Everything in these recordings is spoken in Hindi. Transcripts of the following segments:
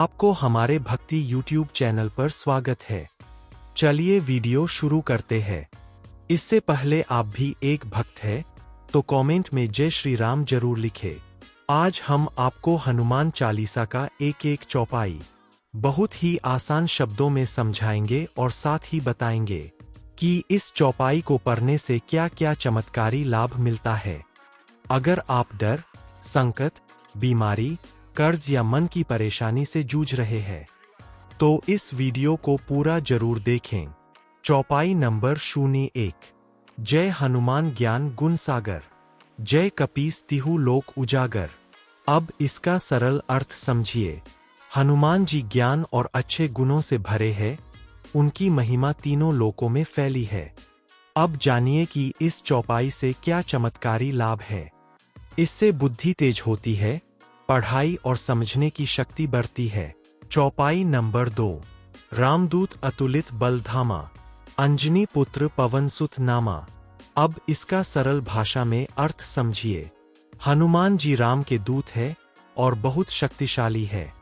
आपको हमारे भक्ति YouTube चैनल पर स्वागत है। चलिए वीडियो शुरू करते हैं। इससे पहले आप भी एक भक्त है तो कमेंट में जय श्री राम जरूर लिखें। आज हम आपको हनुमान चालीसा का एक एक चौपाई बहुत ही आसान शब्दों में समझाएंगे और साथ ही बताएंगे कि इस चौपाई को पढ़ने से क्या क्या चमत्कारी लाभ मिलता है। अगर आप डर, संकट, बीमारी, कर्ज या मन की परेशानी से जूझ रहे हैं तो इस वीडियो को पूरा जरूर देखें। चौपाई नंबर 01। जय हनुमान ज्ञान गुण सागर, जय कपीस तिहु लोक उजागर। अब इसका सरल अर्थ समझिए। हनुमान जी ज्ञान और अच्छे गुणों से भरे हैं, उनकी महिमा तीनों लोकों में फैली है। अब जानिए कि इस चौपाई से क्या चमत्कारी लाभ है। इससे बुद्धि तेज होती है, पढ़ाई और समझने की शक्ति बढ़ती है। चौपाई नंबर 2। रामदूत अतुलित बल धामा, अंजनी पुत्र पवन सुत नामा। अब इसका सरल भाषा में अर्थ समझिए। हनुमान जी राम के दूत है और बहुत शक्तिशाली है।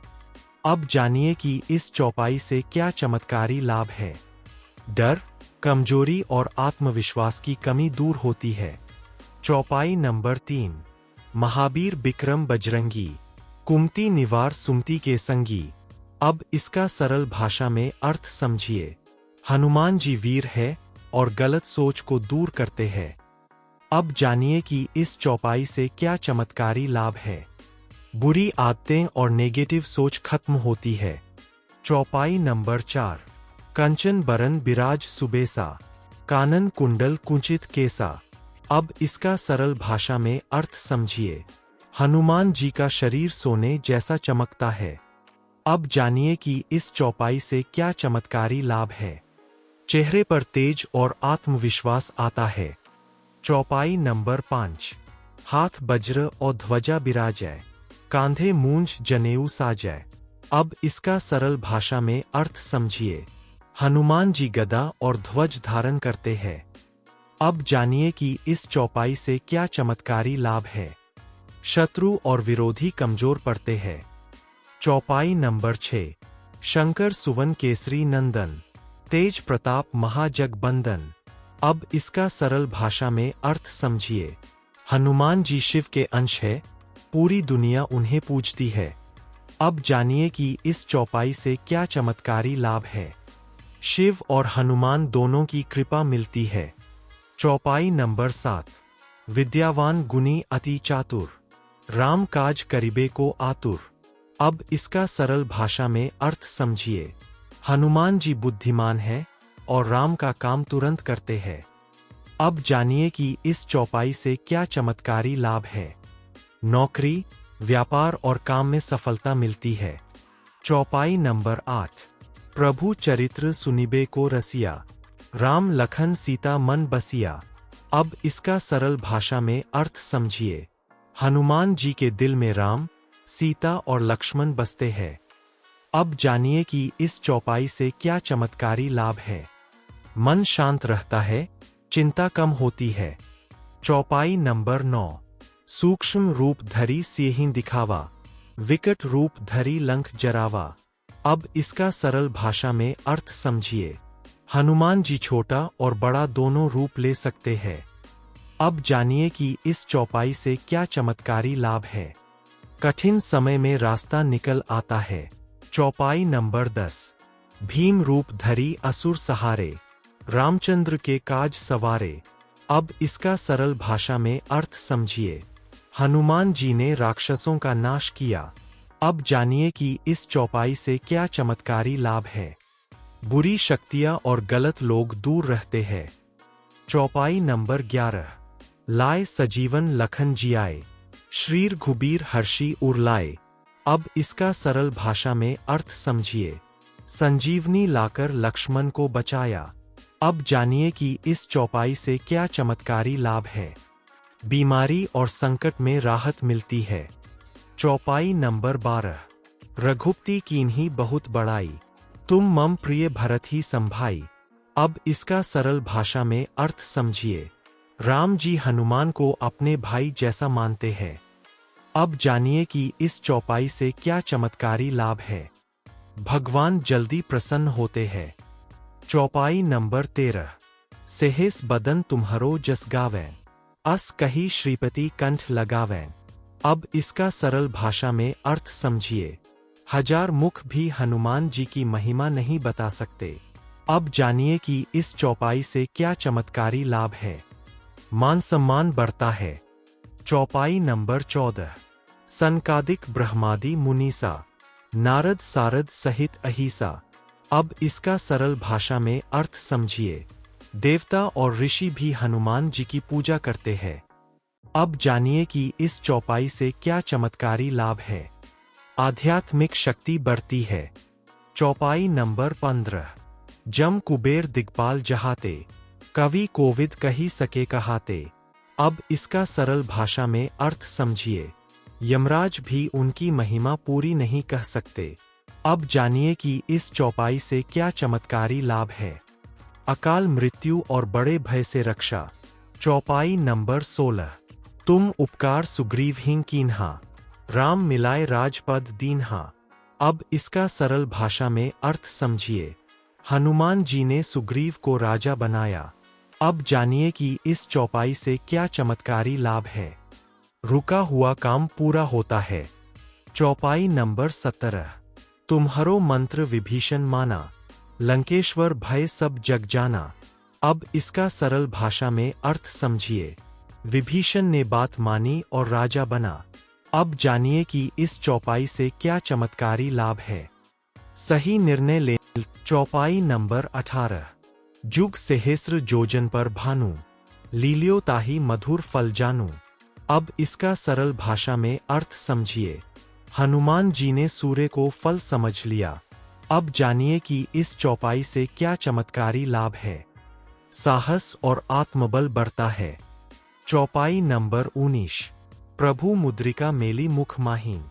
अब जानिए कि इस चौपाई से क्या चमत्कारी लाभ है। डर, कमजोरी और आत्मविश्वास की कमी दूर होती है। चौपाई नंबर 3। महावीर बिक्रम बजरंगी, कुमति निवार सुमति के संगी। अब इसका सरल भाषा में अर्थ समझिए। हनुमान जी वीर है और गलत सोच को दूर करते हैं। अब जानिए कि इस चौपाई से क्या चमत्कारी लाभ है। बुरी आदतें और नेगेटिव सोच खत्म होती है। चौपाई नंबर 4। कंचन बरन बिराज सुबेसा, कानन कुंडल कुंचित केसा। अब इसका सरल भाषा में अर्थ समझिए। हनुमान जी का शरीर सोने जैसा चमकता है। अब जानिए कि इस चौपाई से क्या चमत्कारी लाभ है। चेहरे पर तेज और आत्मविश्वास आता है। चौपाई नंबर 5। हाथ वज्र और ध्वजा बिराजै, कांधे मूंज जनेऊ साजै। अब इसका सरल भाषा में अर्थ समझिए। हनुमान जी गदा और ध्वज धारण करते हैं। अब जानिए कि इस चौपाई से क्या चमत्कारी लाभ है। शत्रु और विरोधी कमजोर पड़ते हैं। चौपाई नंबर 6। शंकर सुवन केसरी नंदन, तेज प्रताप महाजगबंदन। अब इसका सरल भाषा में अर्थ समझिए। हनुमान जी शिव के अंश है, पूरी दुनिया उन्हें पूजती है। अब जानिए कि इस चौपाई से क्या चमत्कारी लाभ है। शिव और हनुमान दोनों की कृपा मिलती है। चौपाई नंबर 7। विद्यावान गुणी अति चातुर, राम काज करिबे को आतुर। अब इसका सरल भाषा में अर्थ समझिए। हनुमान जी बुद्धिमान है और राम का काम तुरंत करते हैं। अब जानिए कि इस चौपाई से क्या चमत्कारी लाभ है। नौकरी, व्यापार और काम में सफलता मिलती है। चौपाई नंबर 8। प्रभु चरित्र सुनिबे को रसिया, राम लखन सीता मन बसिया। अब इसका सरल भाषा में अर्थ समझिए। हनुमान जी के दिल में राम, सीता और लक्ष्मण बसते हैं। अब जानिए कि इस चौपाई से क्या चमत्कारी लाभ है। मन शांत रहता है, चिंता कम होती है। चौपाई नंबर 9। सूक्ष्म रूप धरी सियहि दिखावा, विकट रूप धरी लंक जरावा। अब इसका सरल भाषा में अर्थ समझिए। हनुमान जी छोटा और बड़ा दोनों रूप ले सकते हैं। अब जानिए कि इस चौपाई से क्या चमत्कारी लाभ है। कठिन समय में रास्ता निकल आता है। चौपाई नंबर 10। भीम रूप धरी असुर सहारे, रामचंद्र के काज सवारे। अब इसका सरल भाषा में अर्थ समझिए। हनुमान जी ने राक्षसों का नाश किया। अब जानिए कि इस चौपाई से क्या चमत्कारी लाभ है। बुरी शक्तियां और गलत लोग दूर रहते हैं। चौपाई नंबर 11। लाए सजीवन लखन जियाए, श्रीर घुबीर हर्षि उरलाए। अब इसका सरल भाषा में अर्थ समझिए। संजीवनी लाकर लक्ष्मण को बचाया। अब जानिए कि इस चौपाई से क्या चमत्कारी लाभ है। बीमारी और संकट में राहत मिलती है। चौपाई नंबर 12। रघुपति कीन्ही बहुत बड़ाई, तुम मम प्रिय भरत ही संभाई। अब इसका सरल भाषा में अर्थ समझिए। राम जी हनुमान को अपने भाई जैसा मानते हैं। अब जानिए कि इस चौपाई से क्या चमत्कारी लाभ है। भगवान जल्दी प्रसन्न होते हैं। चौपाई नंबर 13। सेहेस बदन तुम्हारो जस गावें, अस कही श्रीपति कंठ लगावें। अब इसका सरल भाषा में अर्थ समझिए। हजार मुख भी हनुमान जी की महिमा नहीं बता सकते। अब जानिए कि इस चौपाई से क्या चमत्कारी लाभ है। मान सम्मान बढ़ता है। चौपाई नंबर 14। सनकादिक ब्रह्मादि मुनीसा, नारद सारद सहित अहिसा। अब इसका सरल भाषा में अर्थ समझिए। देवता और ऋषि भी हनुमान जी की पूजा करते हैं। अब जानिए कि इस चौपाई से क्या चमत्कारी लाभ है। आध्यात्मिक शक्ति बढ़ती है। चौपाई नंबर 15। जम कुबेर दिग्पाल जहाते, कवि कोविद कही सके कहाते। अब इसका सरल भाषा में अर्थ समझिए। यमराज भी उनकी महिमा पूरी नहीं कह सकते। अब जानिए कि इस चौपाई से क्या चमत्कारी लाभ है। अकाल मृत्यु और बड़े भय से रक्षा। चौपाई नंबर 16। तुम उपकार सुग्रीवहिं कीन्हा, राम मिलाए राजपद दीन्हा। अब इसका सरल भाषा में अर्थ समझिए। हनुमान जी ने सुग्रीव को राजा बनाया। अब जानिए कि इस चौपाई से क्या चमत्कारी लाभ है। रुका हुआ काम पूरा होता है। चौपाई नंबर 17। तुम्हारो मंत्र विभीषण माना, लंकेश्वर भय सब जग जाना। अब इसका सरल भाषा में अर्थ समझिए। विभीषण ने बात मानी और राजा बना। अब जानिए कि इस चौपाई से क्या चमत्कारी लाभ है। सही निर्णय ले। चौपाई नंबर 18। जुग सेहेस्र जोजन पर भानु, लील्यो ताहि मधुर फल जानू। अब इसका सरल भाषा में अर्थ समझिए। हनुमान जी ने सूर्य को फल समझ लिया। अब जानिए कि इस चौपाई से क्या चमत्कारी लाभ है। साहस और आत्मबल बढ़ता है। चौपाई नंबर 19। प्रभु मुद्रिका मेली मुख माहीन,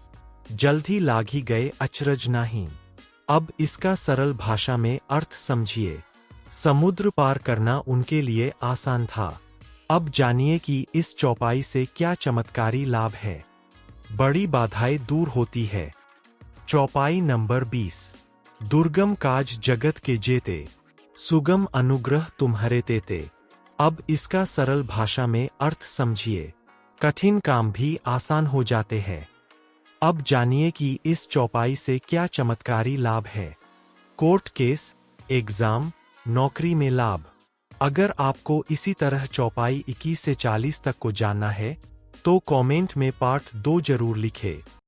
जल्द ही लागी गए अचरज नाहीन। अब इसका सरल भाषा में अर्थ समझिए। समुद्र पार करना उनके लिए आसान था। अब जानिए कि इस चौपाई से क्या चमत्कारी लाभ है। बड़ी बाधाएं दूर होती है। चौपाई नंबर 20। दुर्गम काज जगत के जेते, सुगम अनुग्रह तुम्हारे तेते। अब इसका सरल भाषा में अर्थ समझिए। कठिन काम भी आसान हो जाते हैं। अब जानिए कि इस चौपाई से क्या चमत्कारी लाभ है। कोर्ट केस, एग्जाम, नौकरी में लाभ। अगर आपको इसी तरह चौपाई 21 से 40 तक को जानना है तो कमेंट में पार्ट 2 जरूर लिखें।